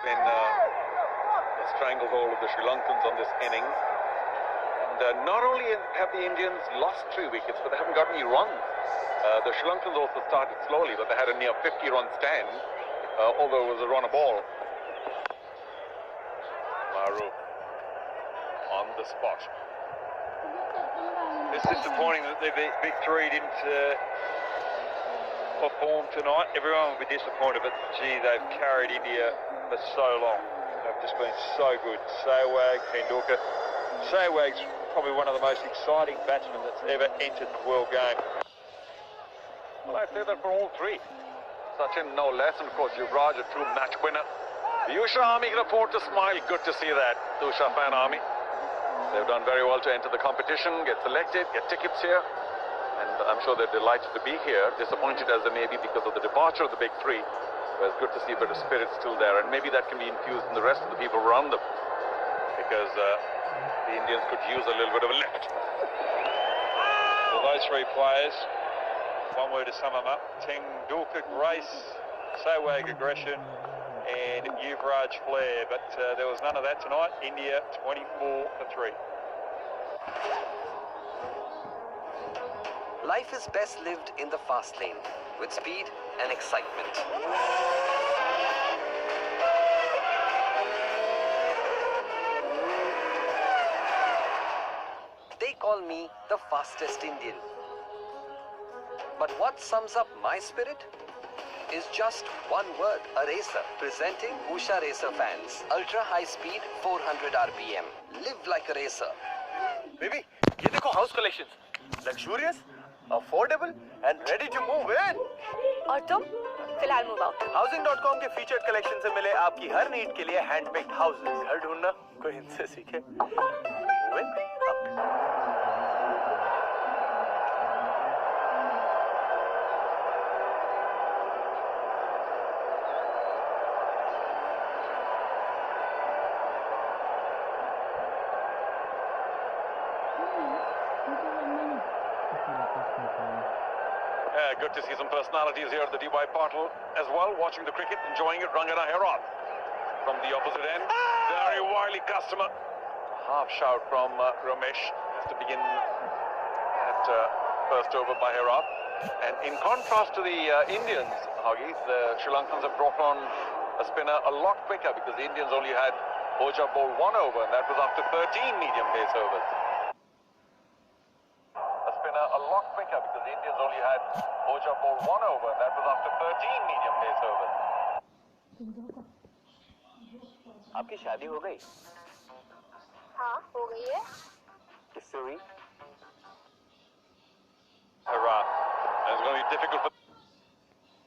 been a stranglehold of the Sri Lankans on this innings. And not only have the Indians lost 3 wickets, but they haven't got any runs. The Sri Lankans also started slowly, but they had a near 50-run stand, although it was a run a ball. Maru on the spot. It's disappointing that the big three didn't perform tonight. Everyone will be disappointed, but gee, they've carried India for so long. They've just been so good. Sehwag, Tendulkar. Sehwag's probably one of the most exciting batsmen that's ever entered the world game. Well, I'd say that for all three. Sachin, no less, and of course, Yuvraj, a true match winner. The Usha Army can afford to smile. Good to see that, the Usha fan army. They've done very well to enter the competition, get selected, get tickets here. And I'm sure they're delighted to be here, disappointed as they may be because of the departure of the big three. But it's good to see a bit of spirit still there, and maybe that can be infused in the rest of the people around them. Because the Indians could use a little bit of a lift. Well, those three players, one word to sum them up: Tendulkar grace, Sehwag aggression, and Yuvraj flair. But there was none of that tonight. India 24 for 3. Life is best lived in the fast lane, with speed and excitement. They call me the fastest Indian. But what sums up my spirit is just one word: a racer. Presenting Usha Racer fans. Ultra high speed, 400 RPM. Live like a racer. Baby, ये देखो house collections. Luxurious, affordable and ready to move in. और तुम फिलहाल move out. Housing.com के featured collection से मिले आपकी हर need के लिए hand picked houses. घर ढूंढना कोई इनसे सीखे. Move in up. Good to see some personalities here at the DY Patil as well, watching the cricket, enjoying it. Rangana Herat from the opposite end. Very wily customer. Half shout from Ramesh has to begin at first over by Herat. And in contrast to the Indians, Huggy, the Sri Lankans have brought on a spinner a lot quicker because the Indians only had Hoja bowl 1 over, and that was after 13 medium pace overs. A spinner a lot quicker because the Indians only had Hoja bowl 1 over, and that was after 13 medium pace overs. आपकी शादी हो गई? हाँ, हो गई है. किससे हुई? Herat. It's going to be difficult for.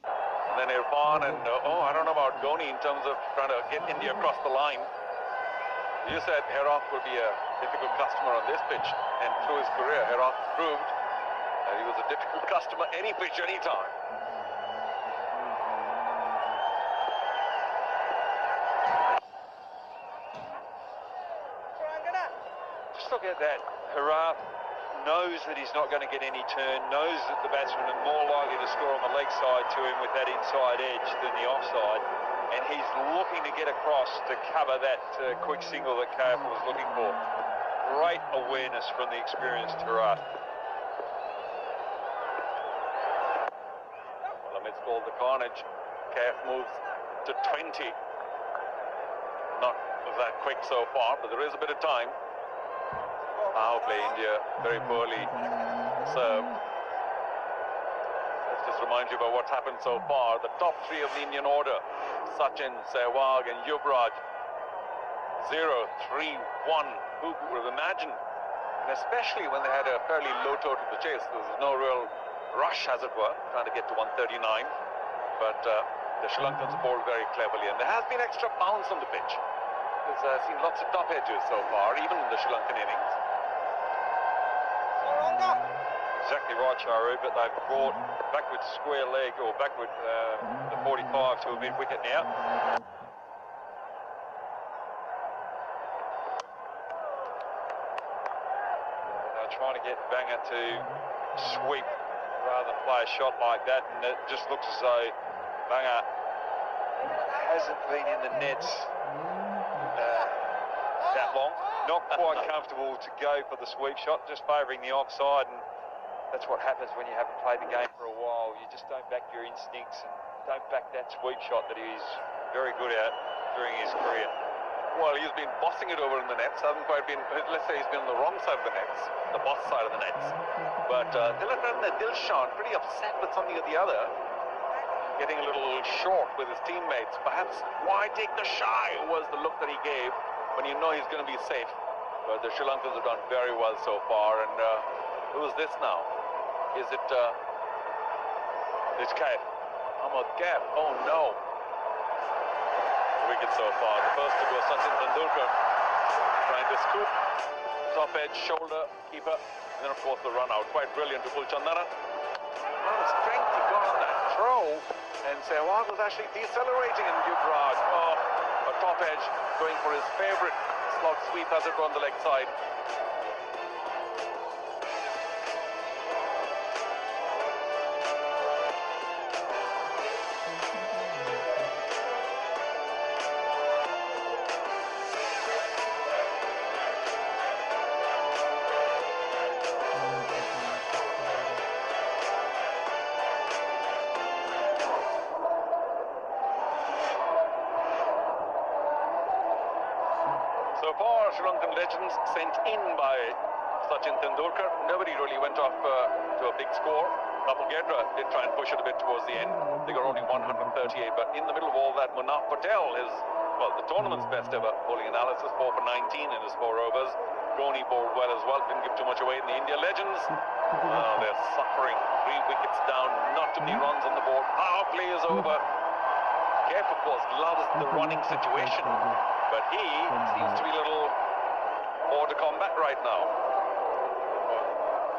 And then Irfan and I don't know about Dhoni in terms of trying to get India across the line. You said Herat would be a difficult customer on this pitch, and through his career, Herat proved that he was a difficult customer any pitch, any time. Just look at that. Herat knows that he's not going to get any turn, knows that the batsmen are more likely to score on the leg side to him with that inside edge than the offside, and he's looking to get across to cover that quick single that KF was looking for. Great awareness from the experienced Herat. Well, amidst all the carnage, KF moves to 20. Not that quick so far, but there is a bit of time. Now play India very poorly serve. Let's just remind you about what's happened so far. The top three of the Indian order: Sachin, Sehwag and Yuvraj. 0, 3, 1. Who would have imagined? And especially when they had a fairly low total to chase. There was no real rush, as it were, trying to get to 139. But the Sri Lankans bowled very cleverly, and there has been extra bounce on the pitch. We've seen lots of top edges so far, even in the Sri Lankan innings. Exactly right, Charu, but they've brought backward square leg, or backward the 45 to a mid-wicket now. They're trying to get Banger to sweep rather than play a shot like that, and it just looks as though Banger hasn't been in the nets that long. Not quite comfortable to go for the sweep shot, just favouring the offside, and that's what happens when you haven't played the game for a while. You just don't back your instincts and don't back that sweep shot that he's very good at during his career. Well, he's been bossing it over in the nets, hasn't quite been, let's say he's been on the wrong side of the nets, the boss side of the nets. But Dilshan, pretty upset with something or the other, getting a little short with his teammates. Perhaps, why take the shy, was the look that he gave when you know he's going to be safe. But the Sri Lankans have done very well so far, and who is this now? Is it, it's Kaif. Ahmed Kaif, oh no. Wicket so far. The first to go, Sachin Tendulkar, trying to scoop, top edge, shoulder, keeper, and then of course the run out. Quite brilliant to pull Chandana. What a strength he got on that throw, and Sehwag was actually decelerating in Yuvraj. Oh, a top edge, going for his favourite slot sweep as it on the leg side. So far, Sri Lankan legends sent in by Sachin Tendulkar. Nobody really went off to a big score. Kapil did try and push it a bit towards the end. They got only 138, but in the middle of all that, Munaf Patel is, well, the tournament's best ever bowling analysis, 4 for 19 in his 4 overs. Dhoni bowled well as well, didn't give too much away in the India legends. They're suffering. 3 wickets down, not too many runs on the board. Power play is over. Kaif, of course, loves the running situation, but he seems to be a little more to combat right now.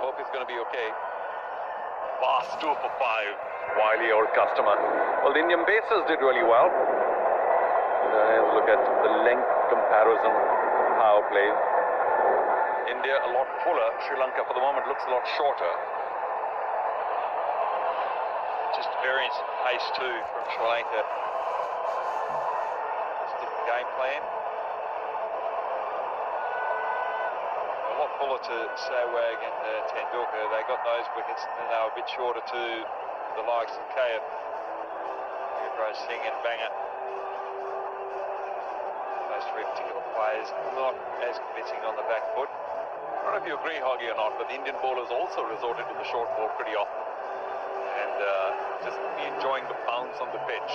Hope he's going to be okay. Fast 2 for 5. Wily old customer. Well, the Indian bases did really well. Look at the length comparison, power play. India a lot fuller. Sri Lanka for the moment looks a lot shorter. Just variance in pace too from Sri Lanka. Just different game plan. A lot fuller to Sehwag and Tendulkar. They got those wickets and then they were a bit shorter to the likes of Kaif, Cricbuzz, Singh and Banger. Those 3 particular players not as convincing on the back foot. I don't know if you agree, Hoggy, or not, but the Indian bowlers also resorted to the short ball pretty often. And just enjoying the bounce on the pitch.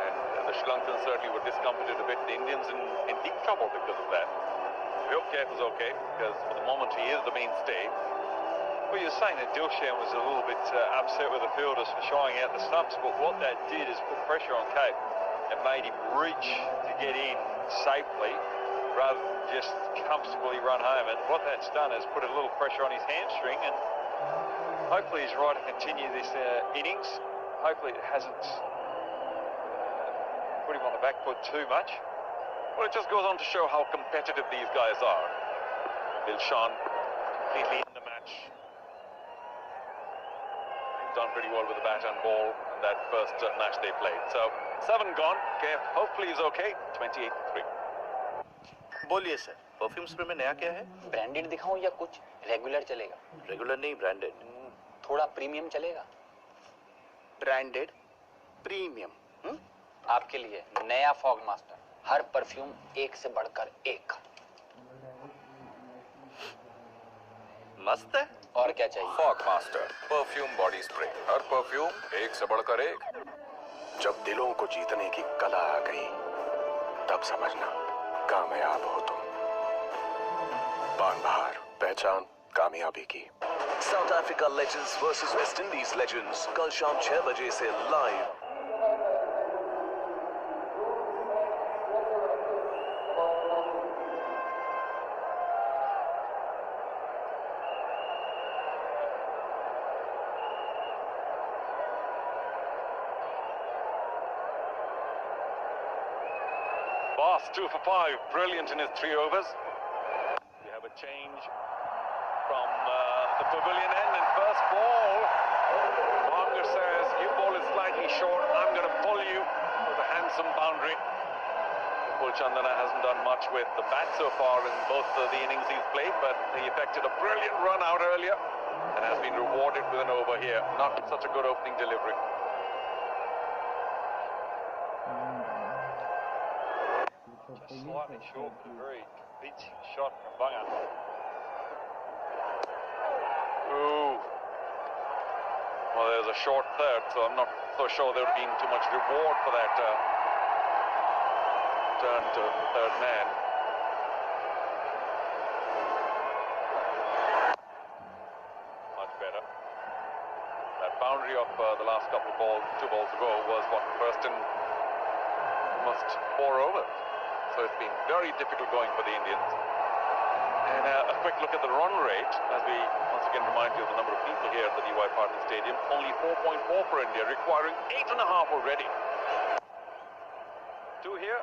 And the Sri Lankans certainly were discomfited a bit. The Indians in deep trouble because of that. We hope Kaif is okay, because for the moment he is the mainstay. Well, you're saying that Dilshan was a little bit upset with the fielders for shying out the stumps, but what that did is put pressure on Kaif and made him reach to get in safely rather than just comfortably run home. And what that's done is put a little pressure on his hamstring, and hopefully he's right to continue this innings. Hopefully it hasn't put him on the back foot too much. Well, it just goes on to show how competitive these guys are. Dilshan completely in the match. He's done pretty well with the bat and ball in that first match they played. So 7 gone. Kaif hopefully is okay. 28-3. बोलिए sir, perfume spray में नया क्या है? Branded दिखाऊं या कुछ regular चलेगा? Regular नहीं, ब्रांडेड. थोड़ा प्रीमियम चलेगा? Branded premium. आपके लिए नया फॉग मास्टर. हर परफ्यूम एक से बढ़कर एक. मस्त है. और क्या चाहिए? Fogg master perfume body spray. हर परफ्यूम एक से बढ़कर एक. जब दिलों को जीतने की कला आ गई, तब समझना कामयाब हो तुम. बानबहार, पहचान कामयाबी की. South Africa legends versus West Indies legends कल शाम 6 बजे से live. Boss 2 for 5, brilliant in his 3 overs. We have a change from the pavilion end, and first ball. Wagner says, you ball is slightly short, I'm going to pull you with a hand handsome boundary. Well, Chandana hasn't done much with the bat so far in both the innings he's played, but he effected a brilliant run out earlier and has been rewarded with an over here. Not such a good opening delivery. Just slightly short, but a very convincing shot from Bunga. Ooh. Well, there's a short third, so I'm not so sure there would have been too much reward for that turn to third man. Much better. That boundary of the last couple of balls, 2 balls ago, was what first in almost 4 overs. So it's been very difficult going for the Indians. And a quick look at the run rate, as we once again remind you of the number of people here at the DY Patil Stadium. Only 4.4 for India, requiring 8.5 already. 2 here?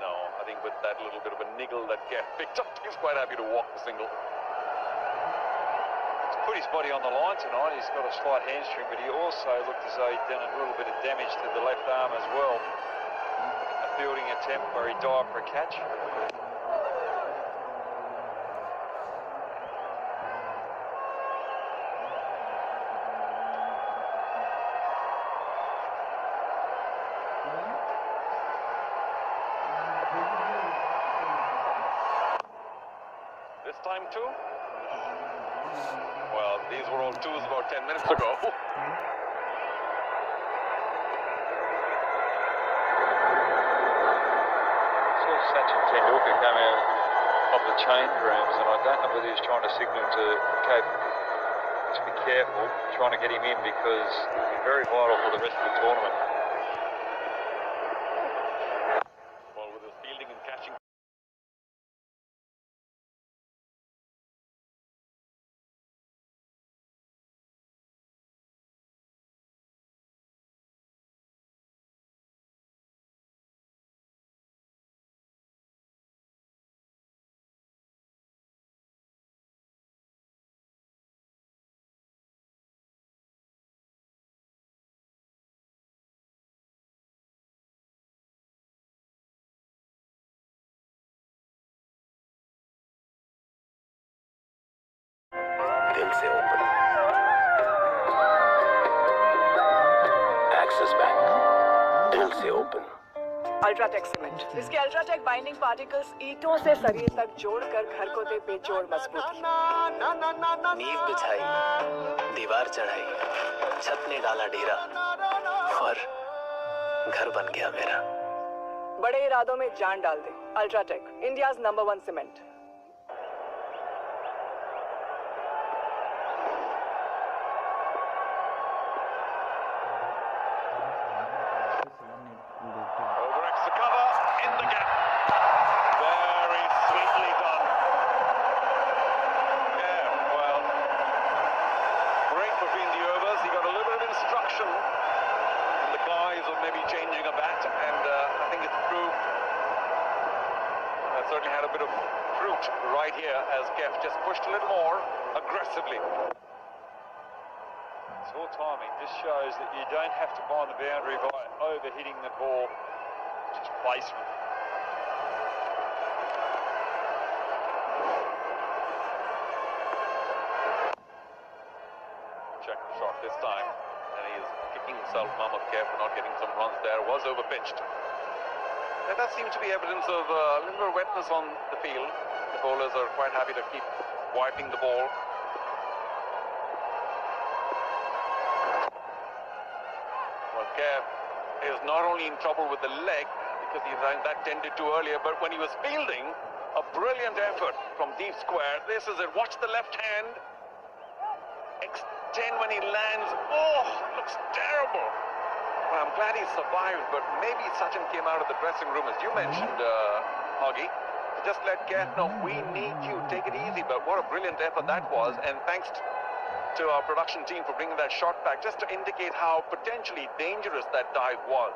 No, I think with that little bit of a niggle that Geff picked up, he's quite happy to walk the single. He's put his body on the line tonight. He's got a slight hamstring, but he also looked as though he'd done a little bit of damage to the left arm as well. A fielding attempt where he dived for a catch. This time too? Well, these were all 2s about 10 minutes ago. Saw Sachin Tendulkar come out of the change rooms, and I don't know whether he was trying to signal to Cape to be careful, trying to get him in, because he'll be very vital for the rest of the tournament. Well, with his fielding and catching. दिल से open access bank दिल से open UltraTech cement. इसके UltraTech binding particles ईंटों से सरिये तक जोड़कर घर को दे बेजोड़ मजबूती। नींव बिछाई, दीवार चढ़ाई, छत ने डाला डेरा और घर बन गया मेरा। बड़े इरादों में जान डाल दे। UltraTech, India's number 1 cement. Certainly had a bit of fruit right here as Geff just pushed a little more aggressively. It's all timing. This shows that you don't have to bind the boundary by over-hitting the ball, just placement. Check the shot this time, and he is kicking himself, Mohammad Geff, for not getting some runs there. Was over-pitched. There does seem to be evidence of a little bit of wetness on the field. The bowlers are quite happy to keep wiping the ball. Well, Geff is not only in trouble with the leg, because he ran that tended to earlier, but when he was fielding, a brilliant effort from deep square. This is it. Watch the left hand. Extend when he lands. Oh, looks terrible. Well, I'm glad he survived, but maybe Sachin came out of the dressing room, as you mentioned, Hoggy, to just let Geff know, we need you, take it easy. But what a brilliant effort that was, and thanks to our production team for bringing that shot back, just to indicate how potentially dangerous that dive was.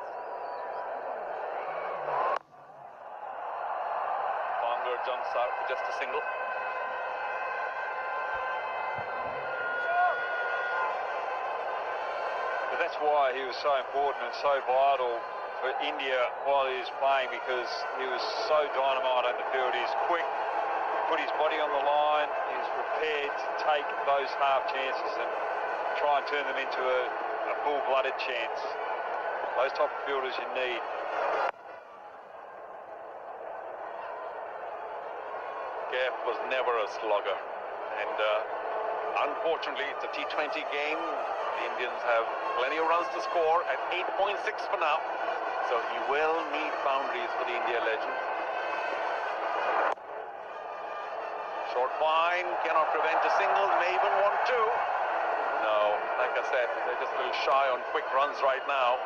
Bonga jumps out for just a single. But that's why he was so important and so vital for India while he was playing because he was so dynamite on the field. He's quick, put his body on the line, he's prepared to take those half chances and try and turn them into a full-blooded chance. Those type of fielders you need. Kev was never a slugger, and unfortunately it's a T20 game. The Indians have plenty of runs to score at 8.6 for now, so he will need boundaries for the India legend. Short fine, cannot prevent a single, may even want two. No, like I said, they're just a little shy on quick runs right now.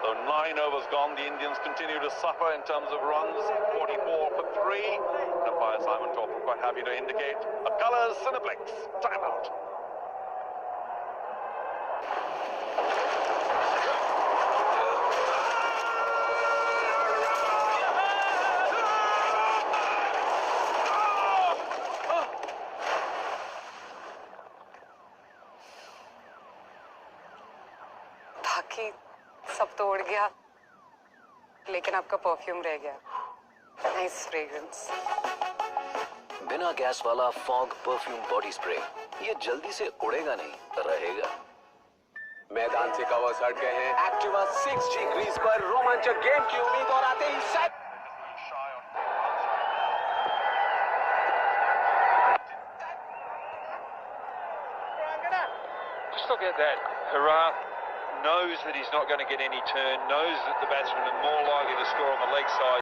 So 9 overs gone, the Indians continue to suffer in terms of runs, 44 for 3. Umpire Simon Topper quite happy to indicate a colours Cineplex timeout. बाकी सब तो उड़ गया, लेकिन आपका perfume रह गया. Nice fragrance. बिना गैस वाला फॉग परफ्यूम बॉडी स्प्रे ये जल्दी से उड़ेगा नहीं, रहेगा. मैदान से कवर्स हट गए हैं. एक्टिवा 6G क्रीज पर रोमांचक गेम की उम्मीद और आते ही set. Just look at that. Hurrah knows that he's not going to get any turn, knows that the batsmen are more likely to score on the leg side.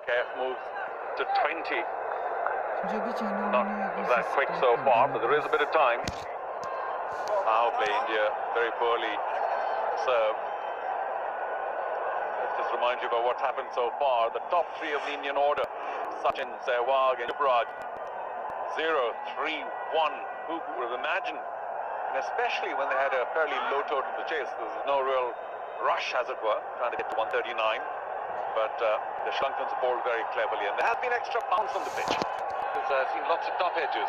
Kev moves to 20. Not that quick so far, but there is a bit of time. Power play India, very poorly served. Let's just remind you about what's happened so far. The top 3 of the Indian order, Sachin, Sehwag and Yuvraj, 0-3-1. Who would have imagined? And especially when they had a fairly low total to chase. There was no real rush, as it were, trying to get to 139. But the Sri Lankans bowled very cleverly, and there has been extra bounce on the pitch. I've seen lots of tough edges.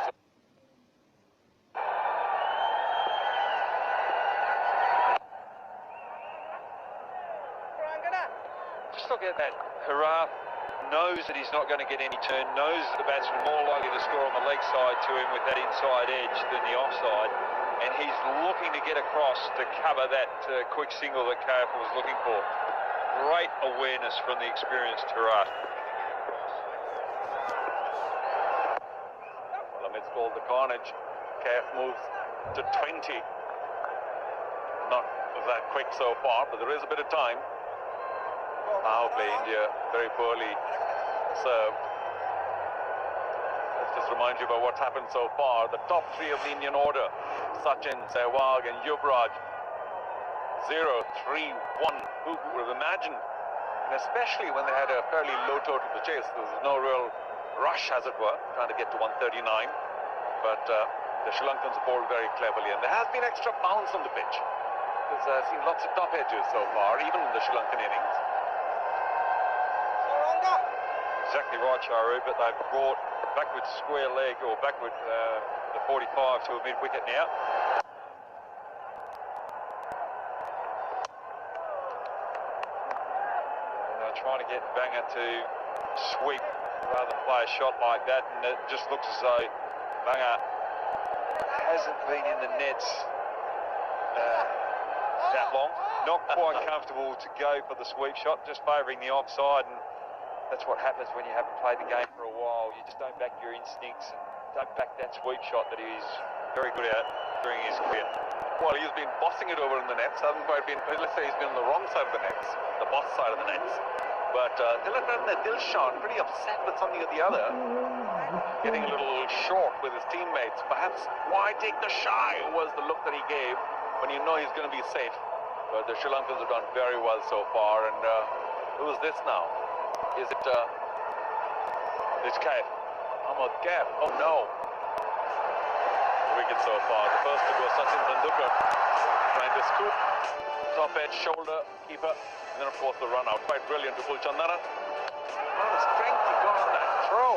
Just look at that. Hurrah knows that he's not going to get any turn, knows that the batsmen are more likely to score on the leg side to him with that inside edge than the offside, and he's looking to get across to cover that quick single that KF was looking for. Great awareness from the experienced Hurrah. Well, amidst all the carnage, KF moves to 20. Not that quick so far, but there is a bit of time. Power play India, very poorly served. Let's just remind you about what's happened so far. The top 3 of the Indian order, Sachin, Sehwag and Yuvraj, 0-3-1. Who would have imagined? And especially when they had a fairly low total to chase. There was no real rush, as it were, trying to get to 139. But the Sri Lankans bowled very cleverly, and there has been extra bounce on the pitch. I've seen lots of tough edges so far, even in the Sri Lankan innings. Exactly right, Charu, but they've brought backward square leg, or backward the 45 to a mid-wicket now. Trying to get Banger to sweep rather than play a shot like that, and it just looks as though Banger hasn't been in the nets that long. Not quite comfortable to go for the sweep shot, just favouring the offside, and that's what happens when you haven't played the game for a while. You just don't back your instincts and don't back that sweep shot that he's very good at during his career. Well, he's been bossing it over in the nets, hasn't quite been, let's say he's been on the wrong side of the nets, the boss side of the nets. But Dilshan pretty upset with something or the other, getting a little short with his teammates. Perhaps why take the shy was the look that he gave when you know he's going to be safe. But the Sri Lankans have done very well so far. And who is this now? Is it it's KF? Ahmed KF. Oh no! Wicket so far. The first to go, Sachin Tendulkar trying to scoop top edge, shoulder, keeper, and then of course the run out. Quite brilliant to pull Chandana. What a strength he got on that throw,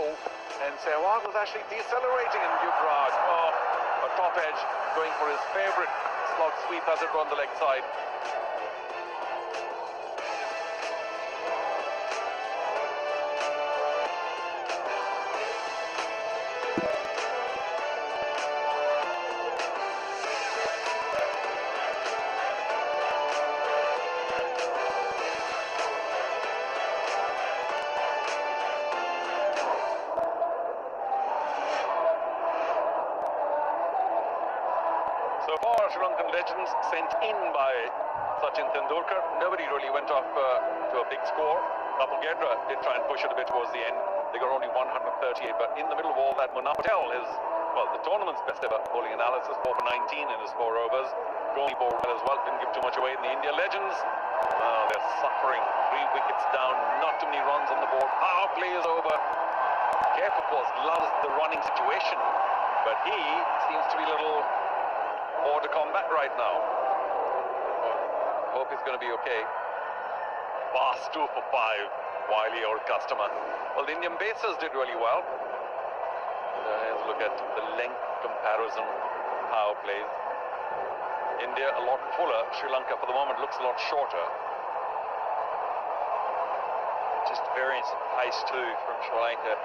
and Sehwag was actually decelerating in Yuvraj. Oh, a top edge going for his favorite slot sweep as it on the leg side. So far, Sri Lankan legends sent in by Sachin Tendulkar. Nobody really went off to a big score. Kapil Gedra did try and push it a bit towards the end. They got only 138, but in the middle of all that, Munaf Patel is, well, the tournament's best ever bowling analysis, 4 for 19 in his 4 overs. Goalie bowled well as well, didn't give too much away in the India legends. They're suffering. 3 wickets down, not too many runs on the board. Power play is over. Kev, of course, loves the running situation, but he seems to be a little more to combat right now. Hope he's going to be okay. Fast 2 for 5. Wiley, old customer. Well, the Indian bases did really well. Let's look at the length comparison. Power plays. India a lot fuller. Sri Lanka for the moment looks a lot shorter. Just variance in pace too from Sri Lanka.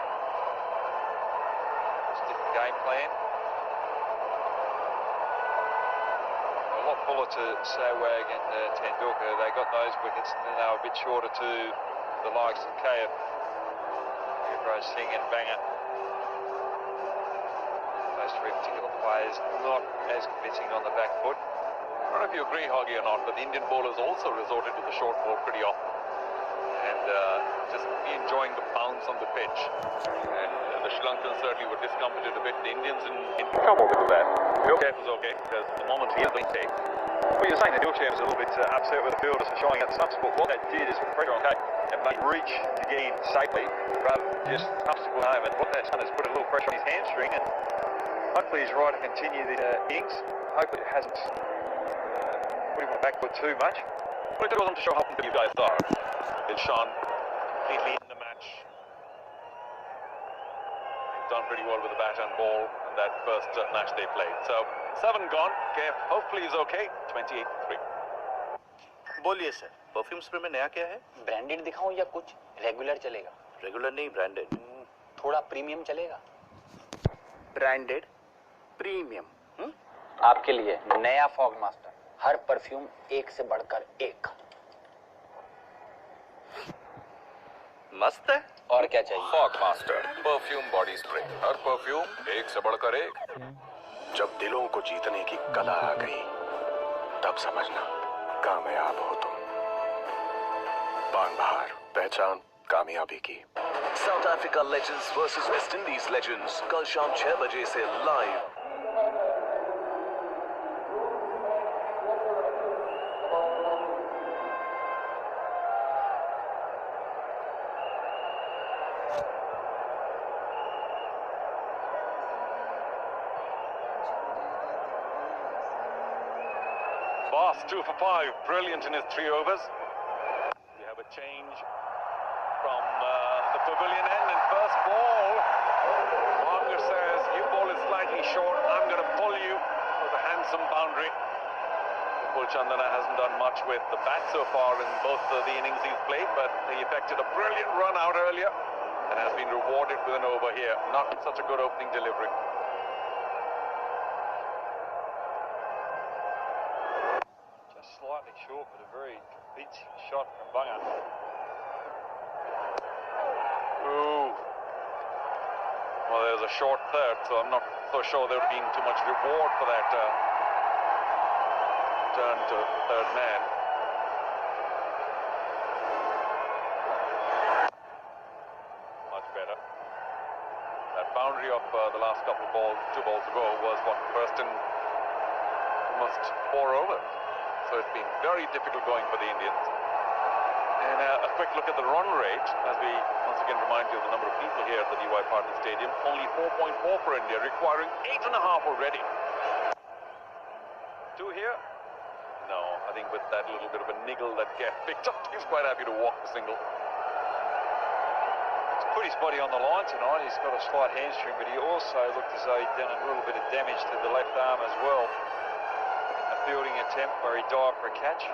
Just different game plan. A lot fuller to Sehwag and Tendulkar. They got those wickets and then they were a bit shorter to the likes of KF, Yuvraj Singh and Banger. Those 3 particular players not as convincing on the back foot. I don't know if you agree, Hoggy, or not, but the Indian bowlers also resorted to the short ball pretty often. And just enjoying the bounce on the pitch. And the Sri Lankans certainly were discomforted a bit. The Indians in trouble with that. Kev was okay, because the moment he had been taken. Well, you're saying that Dilshan was a little bit upset with the fielders for showing up the stumps, but what that did is put pressure on Kate and made reach to get in safely rather than just obstacle home. And what that's done is put a little pressure on his hamstring, and hopefully he's right to continue the innings. Hopefully it hasn't put him on the back foot too much. But it goes on to show how good you guys are. Dilshan completely in the match. He's done pretty well with the bat and ball in that first match they played. So 7 gone. Kev hopefully is okay. 28-3. बोलिए sir, perfume spray में नया क्या है? Branded दिखाऊं या कुछ regular चलेगा? Regular नहीं, ब्रांडेड. थोड़ा प्रीमियम चलेगा? Branded premium. आपके लिए नया फॉग मास्टर. हर परफ्यूम एक से बढ़कर एक. मस्त है. और क्या चाहिए? Fogg master perfume body spray. हर परफ्यूम एक से बढ़कर एक. जब दिलों को जीतने की कला आ गई, तब समझना कामयाब हो तुम. बानबहार, पहचान कामयाबी की. South Africa legends versus West Indies legends कल शाम 6 बजे से live. Fast 2 for 5, brilliant in his 3 overs. We have a change from the pavilion end and first ball. Wagner says, your ball is slightly short, I'm going to pull you with a handsome boundary. Pul Chandana hasn't done much with the bat so far in both the innings he's played, but he effected a brilliant run out earlier and has been rewarded with an over here. Not such a good opening delivery. Slightly short, but a very convincing shot from Banger. Ooh. Well, there's a short third, so I'm not so sure there would have been too much reward for that turn to third man. Much better. That boundary of the last couple of balls, 2 balls ago, was what first in almost 4 overs. So it's been very difficult going for the Indians. And a quick look at the run rate, as we once again remind you of the number of people here at the DY Partner Stadium. Only 4.4 for India, requiring 8.5 already. 2 here? No, I think with that little bit of a niggle that Geff picked up, he's quite happy to walk the single. He's put his body on the line tonight. He's got a slight hamstring, but he also looked as though he'd done a little bit of damage to the left arm as well. A fielding attempt where he dived for a catch.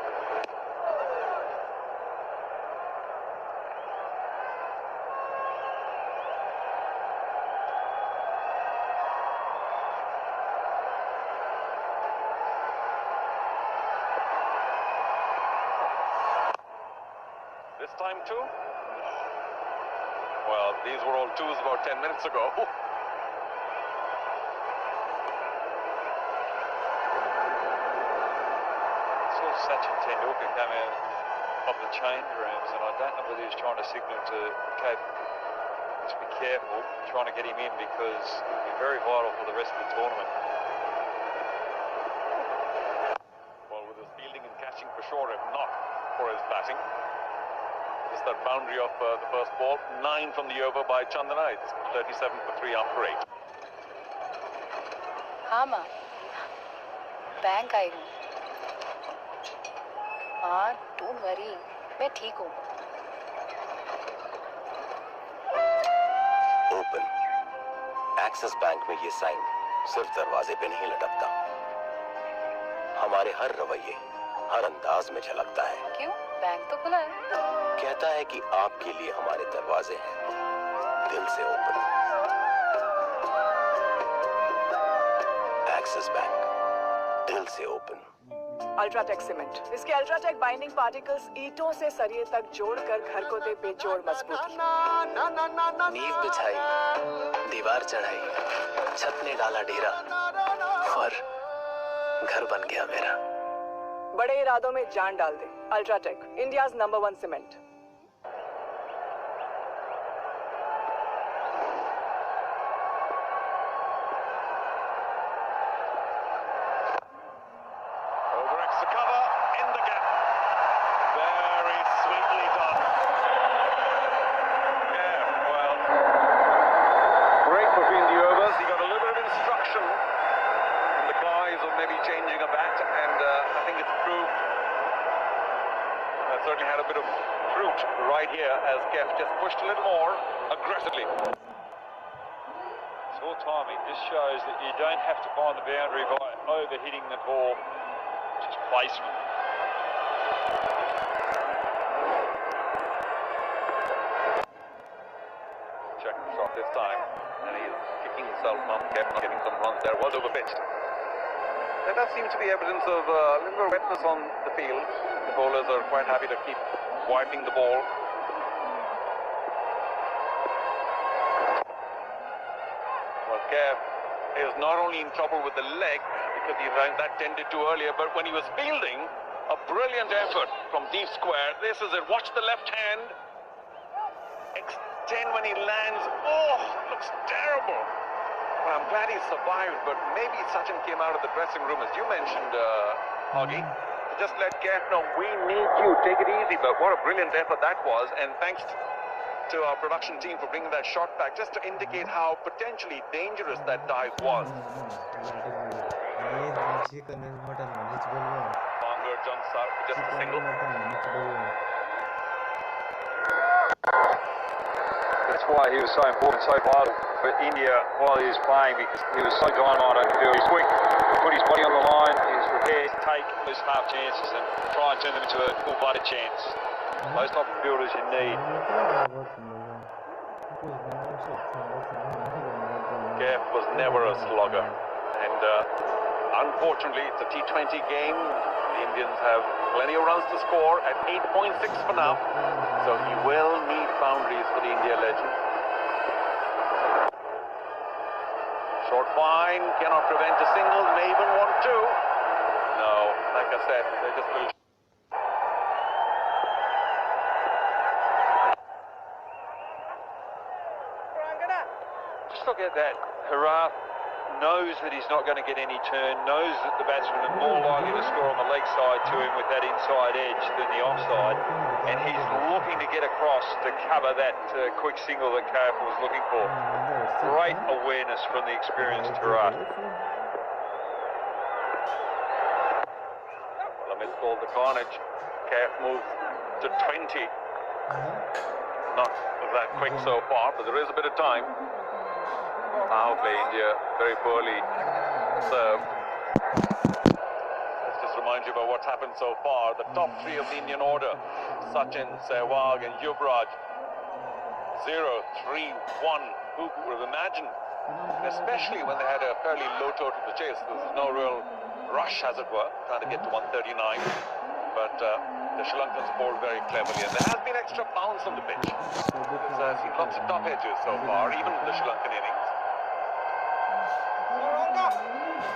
This time too? Well, these were all twos about 10 minutes ago. Saw Sachin Tendulkar come out of the change rooms, and I don't know whether he was trying to signal to Cape to be careful, trying to get him in because it'll be very vital for the rest of the tournament. Well, with his fielding and catching for sure, if not for his batting. Just that boundary of the first ball. 9 from the over by Chandana. It's 37 for 3 after 8. हाँ माँ, bank आई हूँ। हाँ, don't worry, मैं ठीक हूँ। Open. Axis bank में ये sign सिर्फ दरवाजे पे नहीं लटकता, हमारे हर रवैये, हर अंदाज में झलकता है। क्यों? बैंक तो खुला है। कहता है कि आपके लिए हमारे दरवाजे हैं, दिल से ओपन। एक्सिस बैंक, दिल से ओपन। अल्ट्राटेक सीमेंट, इसके अल्ट्राटेक बाइंडिंग पार्टिकल्स ईंटों से सरिये तक जोड़कर घर को दे बेजोड़ मजबूती। नींव बिछाई, दीवार चढ़ाई, छत ने डाला डेरा और घर बन गया मेरा। बड़े इरादों में जान डाल दे। UltraTech, India's number 1 cement. Overacts the cover in the gap. Very sweetly done. Yeah, well, break between the overs. He got a little bit of instruction in the guise of maybe changing a bat, and I think it's proved that certainly had a bit of fruit right here as Geff just pushed a little more aggressively. It's all timing. Just shows that you don't have to find the boundary by overhitting the ball. Just placement. Check the shot this time, and he's kicking himself not getting some runs there. Was overpitched. There does seem to be evidence of a little wetness on the field. The bowlers are quite happy to keep wiping the ball. Well, Geff is not only in trouble with the leg because he ran that tended to earlier, but when he was fielding, a brilliant effort from deep square. This is it. Watch the left hand. Extend when he lands. Oh, looks terrible. Well, I'm glad he survived, but maybe Sachin came out of the dressing room, as you mentioned, Hoggy. Just let Geff know, we need you, take it easy. But what a brilliant effort that was, and thanks to our production team for bringing that shot back, just to indicate how potentially dangerous that dive was. Banger jumps out for just a single. That's why he was so important, so vital for India while he was playing, because he was so dynamite on the field. He's quick, put his body on the line, he's prepared to take those half chances and try and turn them into a full-blooded chance. Those type of fielders you need. Geff was never a slugger, and unfortunately it's a T20 game. The Indians have plenty of runs to score at 8.6 for now, so he will need boundaries for the India legend. Short fine, cannot prevent a single, may even want two. No, like I said, they're just little. Just look at that. Hurrah knows that he's not going to get any turn, knows that the batsman is more likely to score on the leg side to him with that inside edge than the offside, and he's looking to get across to cover that quick single that KF was looking for. Great awareness from the experienced Hurrah. Well, amidst all the carnage. KF moves to 20. Not that quick so far, but there is a bit of time. Power play, India very poorly served. Let's just remind you about what's happened so far. The top three of the Indian order, Sachin, Sehwag and Yuvraj. 0, 3, 1. Who would have imagined? Especially when they had a fairly low total to chase. There was no real rush, as it were, trying to get to 139. But the Sri Lankans bowled very cleverly, and there has been extra bounce on the pitch. There's seen lots of top edges so far, even in the Sri Lankan innings.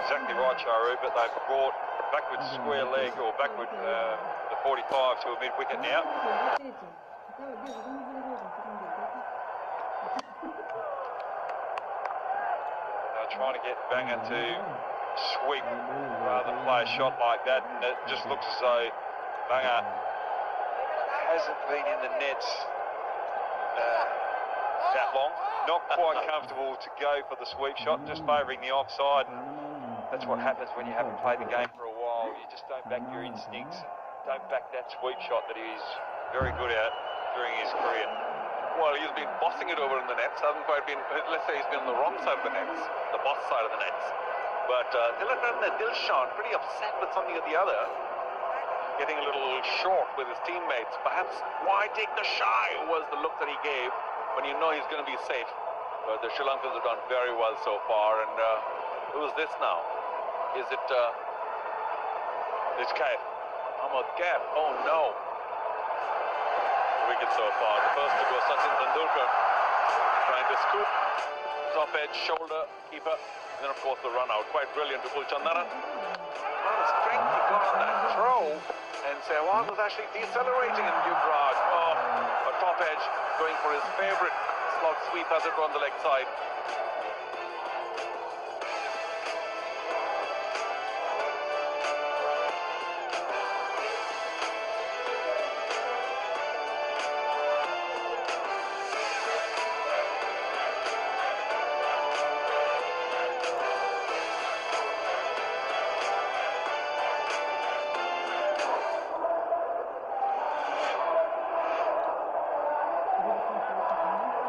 Exactly right, Charu, but they've brought backward square leg or backward the 45 to a mid-wicket now. They're trying to get Banger to sweep rather than play a shot like that, and it just looks as though Banger hasn't been in the nets that long. Not quite comfortable to go for the sweep shot, just favouring the offside. And that's what happens when you haven't played the game for a while. You just don't back your instincts. Don't back that sweep shot that he's very good at during his career. Well, he's been bossing it over in the nets. Hasn't quite been, let's say he's been on the wrong side of the nets, the boss side of the nets. But Dilshan pretty upset with something or the other. Getting a little short with his teammates. Perhaps why take the shy was the look that he gave when you know he's going to be safe. But the Sri Lankans have done very well so far. And who is this now? Is it it's KF? Ahmed KF. Oh no. Wicket so far. The first to go, Sachin Tendulkar, trying to scoop. Top edge, shoulder, keeper. And then of course the run out. Quite brilliant to pull Chandaran. What a strength he got on that throw. And Sehwag was actually decelerating in Yuvraj. Oh, a top edge going for his favourite slot sweep as it were on the leg side.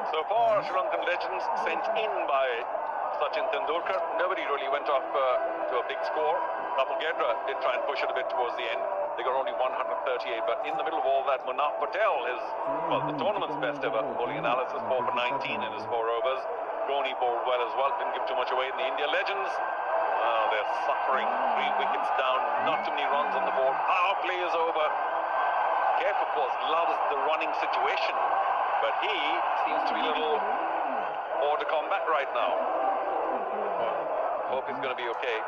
So far, Sri Lankan legends sent in by Sachin Tendulkar. Nobody really went off to a big score. Kapil Gedra did try and push it a bit towards the end. They got only 138, but in the middle of all that, Munaf Patel is, well, the tournament's best ever bowling analysis, 4 for 19 in his 4 overs. Dhoni bowled well as well, didn't give too much away in the India legends. Well, they're suffering. 3 wickets down, not too many runs on the board. Power play is over. KF, of course, loves the running situation, but he seems to be a little hors de combat right now. Hope he's going to be okay.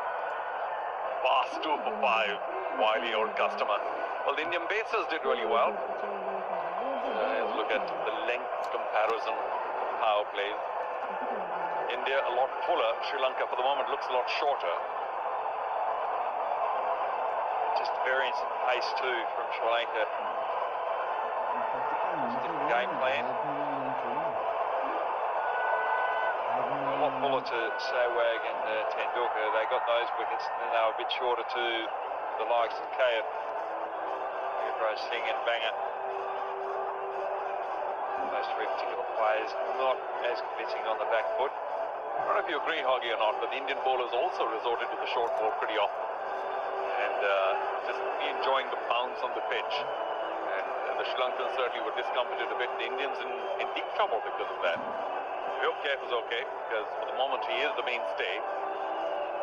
Fast 2 for 5, wily old customer. Well, the Indian bases did really well. Let's look at the length comparison power plays. India a lot fuller. Sri Lanka for the moment looks a lot shorter. Just variance in pace too from Sri Lanka. Different game plan. A lot fuller to Sehwag and Tendulkar. They got those wickets and then they were a bit shorter to the likes of KF, Yuvraj Singh and Banger. Those 3 particular players not as convincing on the back foot. I don't know if you agree, Hoggy, or not, but the Indian bowlers also resorted to the short ball pretty often. And just enjoying the bounce on the pitch. And the Sri Lankans certainly were discomfited a bit. The Indians in deep trouble because of that. We hope KF is okay, because for the moment he is the mainstay.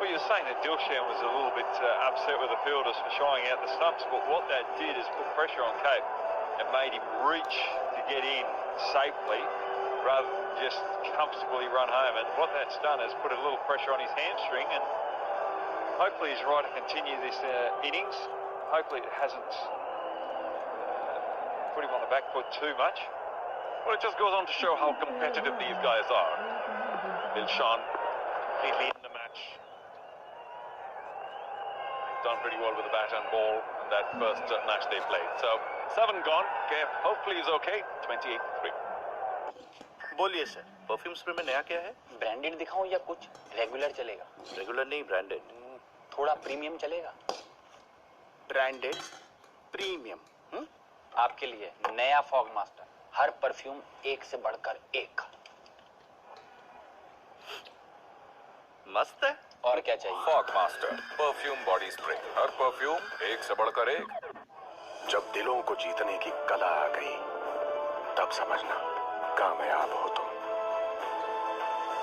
Well, you're saying that Dilshan was a little bit upset with the fielders for shying out the stumps, but what that did is put pressure on KF and made him reach to get in safely rather than just comfortably run home. And what that's done is put a little pressure on his hamstring, and hopefully he's right to continue this innings. Hopefully it hasn't put him on the back foot too much. Well, it just goes on to show how competitive these guys are. Dilshan completely in the match. He's done pretty well with the bat and ball in that first match they played. So 7 gone. KF hopefully is okay. 28-3. बोलिए sir, perfume spray में नया क्या है? Branded दिखाऊं या कुछ regular चलेगा? Regular नहीं, ब्रांडेड. थोड़ा प्रीमियम चलेगा? Branded premium. आपके लिए नया फॉग मास्टर, हर परफ्यूम एक से बढ़कर एक। मस्त है। और क्या चाहिए? Fogg master perfume body spray, हर परफ्यूम एक से बढ़कर एक। जब दिलों को जीतने की कला आ गई तब समझना कामयाब हो तुम।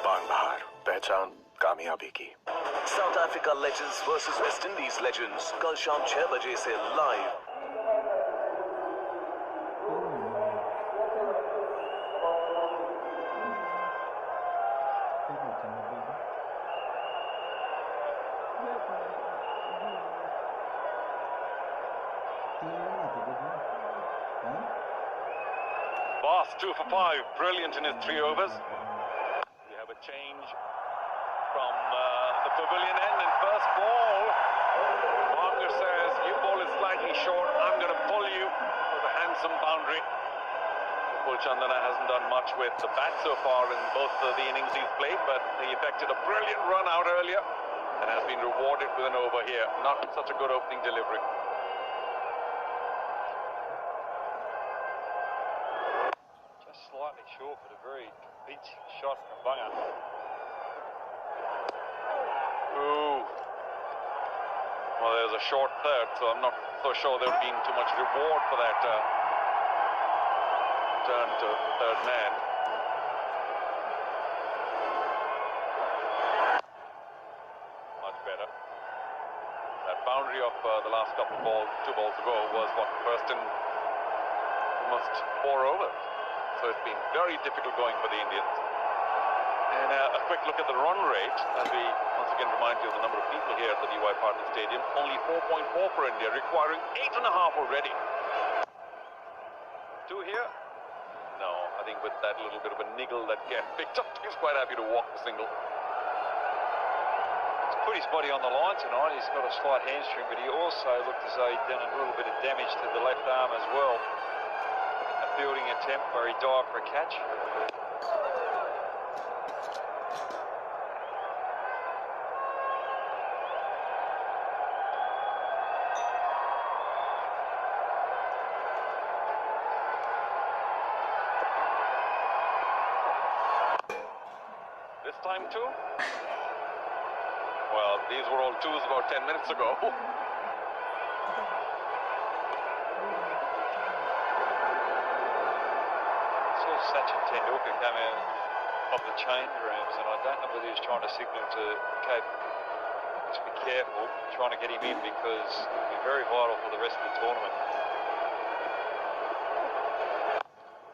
पान बहार, पहचान कामयाबी की। South Africa legends versus West Indies legends कल शाम 6 बजे से live. Boss 2 for 5, brilliant in his 3 overs. We have a change from the pavilion end and first ball. Wagner says, your ball is slightly short, I'm going to pull you with a handsome boundary. Pul Chandana hasn't done much with the bat so far in both the innings he's played, but he effected a brilliant run out earlier and has been rewarded with an over here. Not such a good opening delivery. Slightly short, but a very convincing shot from Bunga. Ooh. Well, there's a short third, so I'm not so sure there would be too much reward for that turn to third man. Much better. That boundary of the last couple of balls, 2 balls ago, was what first in almost 4 overs. So it's been very difficult going for the Indians. And a quick look at the run rate, as we once again remind you of the number of people here at the DY Partner Stadium. Only 4.4 for India, requiring 8.5 already. 2 here? No, I think with that little bit of a niggle that Kev picked up, he's quite happy to walk the single. He's put his body on the line tonight. He's got a slight hamstring, but he also looked as though he'd done a little bit of damage to the left arm as well. A fielding attempt where he dived for a catch. This time too? Well, these were all 2s about 10 minutes ago. Sachin Tendulkar came out of the change rooms, and I don't know whether he was trying to signal to Cape to be careful, trying to get him in because it'll be very vital for the rest of the tournament.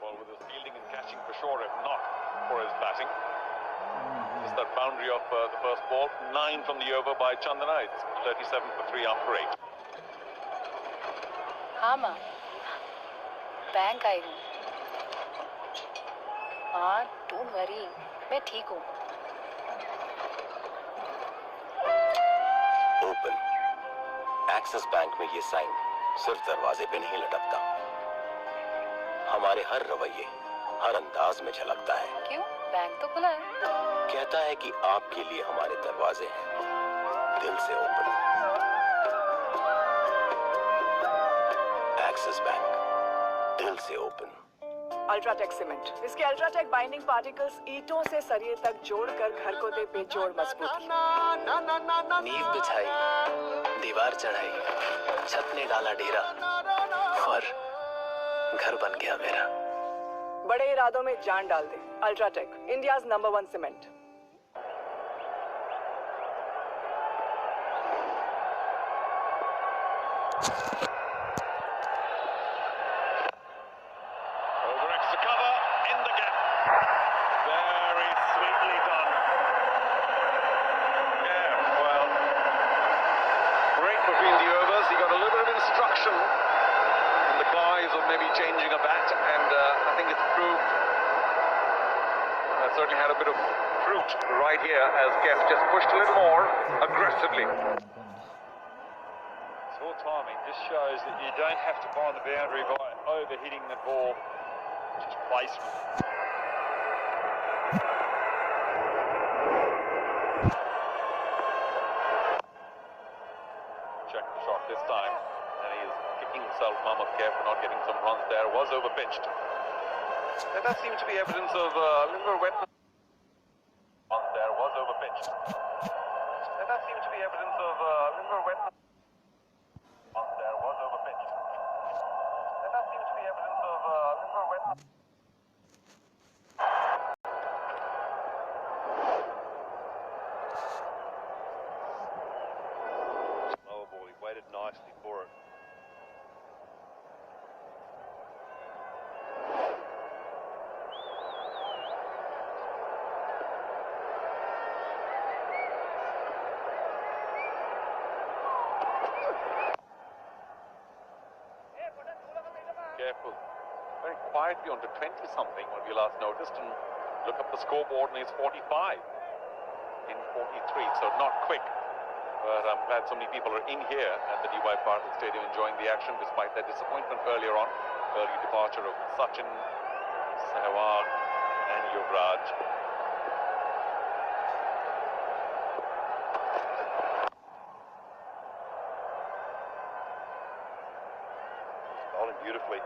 Well, with his fielding and catching for sure, if not for his batting. Just that boundary of the first ball, 9 from the over by Chandana. It's 37 for 3 after 8. हाँ माँ, bank आई हूँ। हाँ, don't worry, मैं ठीक हूँ। Open. Axis bank में ये sign सिर्फ दरवाजे पे नहीं लटकता, हमारे हर रवैये, हर अंदाज में झलकता है। क्यों? बैंक तो खुला है। कहता है कि आपके लिए हमारे दरवाजे हैं दिल से ओपन। एक्सिस बैंक, दिल से ओपन। अल्ट्राटेक सीमेंट, इसके अल्ट्राटेक बाइंडिंग पार्टिकल्स ईंटों से सरिये तक जोड़कर घर को दे बेजोड़ मजबूती। नींव बिछाई, दीवार चढ़ाई, छत ने डाला डेरा और घर बन गया मेरा। बड़े इरादों में जान डाल दे। UltraTech, India's number 1 cement. Certainly had a bit of fruit right here as Kev just pushed a little more aggressively. It's all timing. Just shows that you don't have to find the boundary by overhitting the ball. Just placement. Check the shot this time, and he is kicking himself of care for not getting some runs there. Was overpitched. There does seem to be evidence of a little wetness. There was overpitched. There does seem to be evidence of a little wetness. There was overpitched. There does seem to be evidence of a little wetness. Oh boy, he waited nicely for it. Careful. Very quietly onto 20-something when we last noticed, and look up the scoreboard and he's 45 in 43, so not quick. But I'm glad so many people are in here at the DY Patil Stadium enjoying the action despite their disappointment earlier on. Early departure of Sachin, Sehwag and Yuvraj. Bowling beautifully.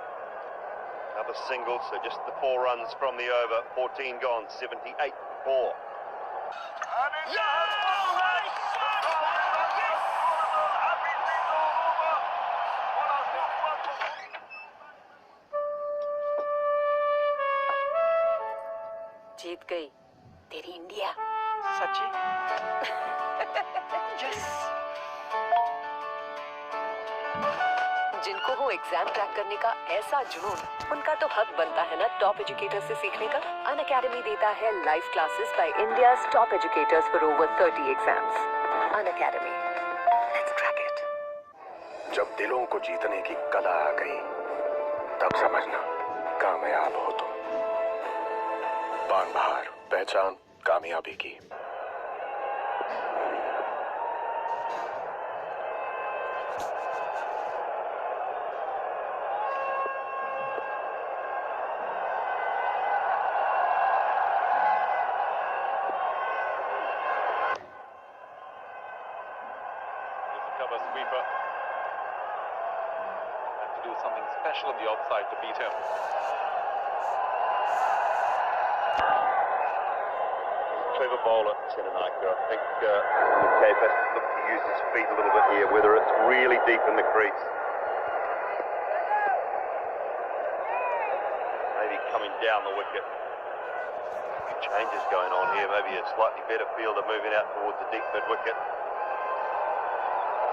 Another single, so just the 4 runs from the over. 14 gone, 78-4. जीत गई तेरी India. सच्ची? Yes. जिनको हो exam crack करने का ऐसा जुनून, उनका तो हक बनता है ना टॉप एजुकेटर्स से सीखने का। अन अकेडमी देता है live classes by India's top educators for over 30 exams. Unacademy, let's crack it. जब दिलों को जीतने की कला आ गई, तब समझना कामयाब हो तुम। बान बहार, पहचान कामयाबी की। Cover sweeper. Had to do something special on the offside to beat him. Clever bowler, Senanaka. I think Cape has to look to use his feet a little bit here, whether it's really deep in the crease. Maybe coming down the wicket. A few changes going on here. Maybe a slightly better fielder moving out towards the deep mid wicket.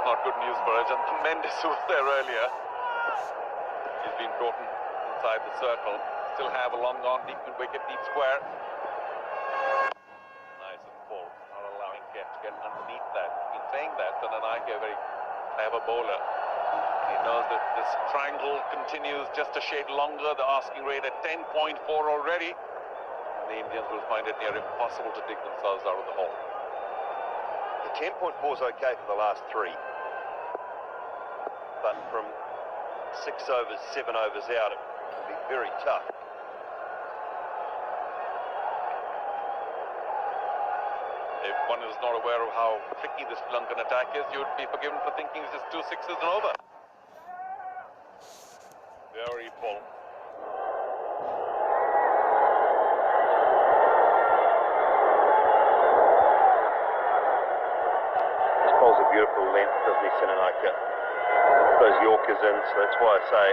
Not good news for Ajant Mendes, who was there earlier. He's been brought inside the circle. Still have a long on, deep mid wicket, deep square. Nice and full, not allowing Kent to get underneath that. In saying that, Senanaka, a very clever bowler. He knows that this triangle continues just a shade longer. The asking rate at 10.4 already. And the Indians will find it near impossible to dig themselves out of the hole. The 10.4 is okay for the last 3. But from 6 overs, 7 overs out, it can be very tough. If one is not aware of how tricky this Sri Lankan attack is, you'd be forgiven for thinking it's just 2 sixes and over. Very full. This bowl's a beautiful length, doesn't he, Senanaka? Those Yorkers in, so that's why I say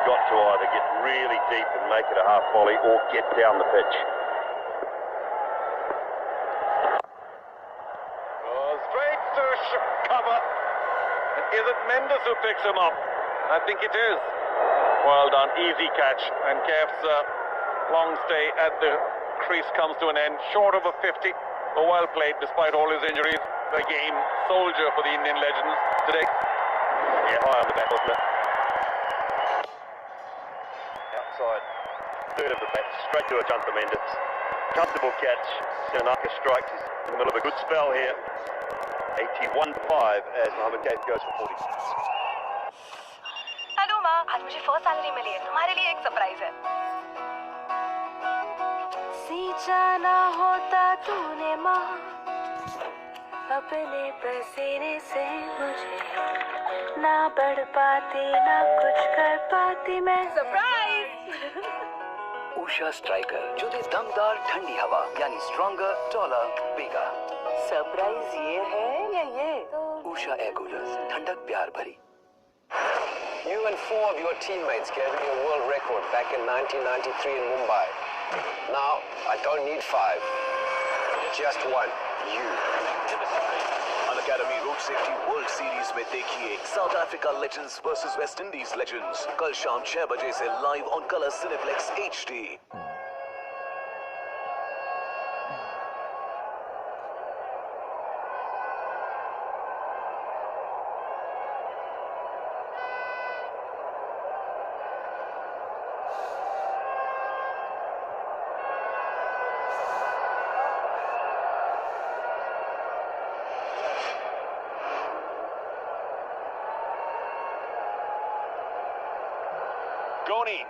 got to either get really deep and make it a half volley or get down the pitch. Straight to cover. Is it Mendes who picks him up? I think it is. Well done, easy catch. And Kef's long stay at the crease comes to an end. Short of a 50, but well played despite all his injuries. The game soldier for the Indian legends today. Yeah, high on the bat, wasn't it? Outside, third of the bat, straight to Ajanta Mendes. Comfortable catch. Senanaka strikes. He's in the middle of a good spell here. 81-5 as Mohammad Kaif goes for 40. Hello माँ, आज मुझे first salary मिली है, तुम्हारे लिए एक surprise है। सींचा ना होता तूने माँ, अपने पसीने से मुझे ना बढ़ पाती ना कुछ कर पाती मैं। सरप्राइज! उषा स्ट्राइकर जो दे दमदार ठंडी हवा यानी स्ट्रॉन्गर, टॉलर, बिगर। सरप्राइज ये है या ये? उषा एयर कूलर्स, ठंडक प्यार भरी। You and 4 of your teammates gave me a world record back in 1993 in Mumbai. Now, I don't need 5. Just one. You. Unacademy Road Safety World Series में देखिए South Africa Legends versus West Indies Legends कल शाम 6 बजे से live on Color Cineplex HD। Dhoni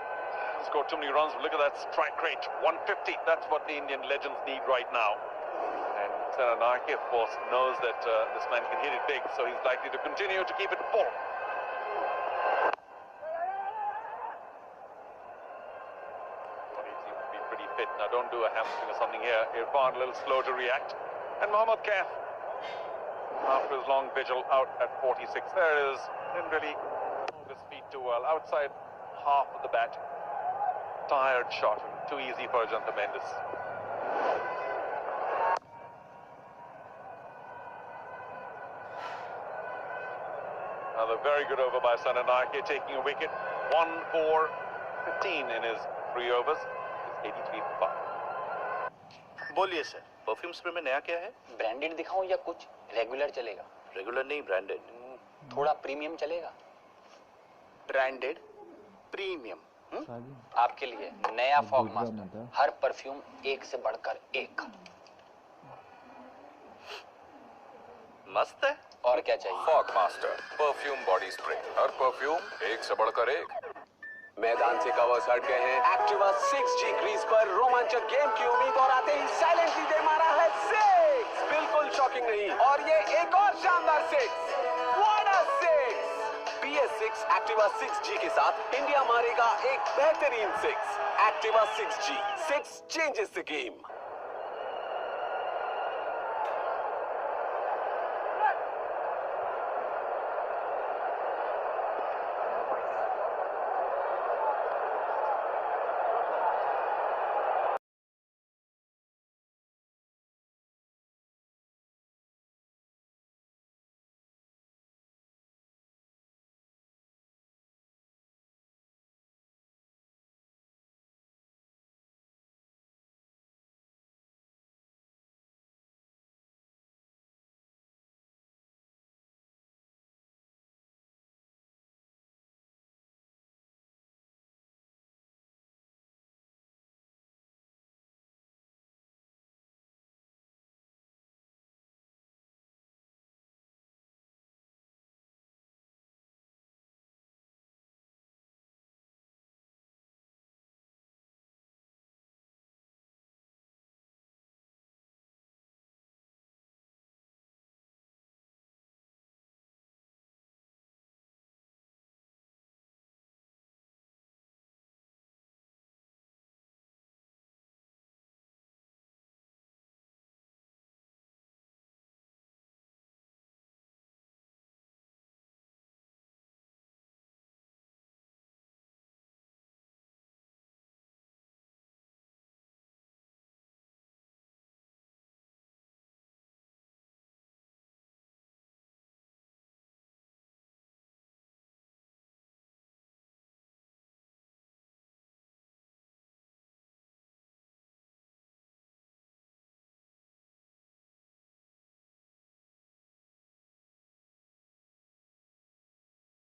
scored too many runs. Look at that strike rate, 150. That's what the Indian legends need right now. And Senanaki, of course, knows that this man can hit it big, so he's likely to continue to keep it full. Dhoni seems to be pretty fit. Now, don't do a hamstring or something here. Irfan a little slow to react. And Mohammad Kaif, after his long vigil, out at 46. There it is. Didn't really move his feet too well. Outside half of the bat. Tired shot. Too easy for Ajanta Mendes. Another very good over by Sananake, taking a wicket. 1 for 15 in his 3 overs. It's 83 for 5. बोलिए sir, perfume spray में नया क्या है? Branded दिखाऊं या कुछ regular चलेगा? Regular नहीं, ब्रांडेड। थोड़ा प्रीमियम चलेगा? Branded premium. आपके लिए नया फॉग मास्टर, हर परफ्यूम एक से बढ़कर एक। मस्त है। और क्या चाहिए? Fogg master perfume body spray, हर परफ्यूम एक से बढ़कर एक। मैदान से कवर्स हट गए हैं। एक्टिवा 6G क्रीज पर रोमांचक गेम की उम्मीद और आते ही साइलेंटली दे मारा है 6। बिल्कुल शॉकिंग नहीं, और ये एक और शानदार 6। What a 6! PS6 Activa 6G के साथ इंडिया मारेगा एक बेहतरीन 6। Activa 6G, 6 changes the game।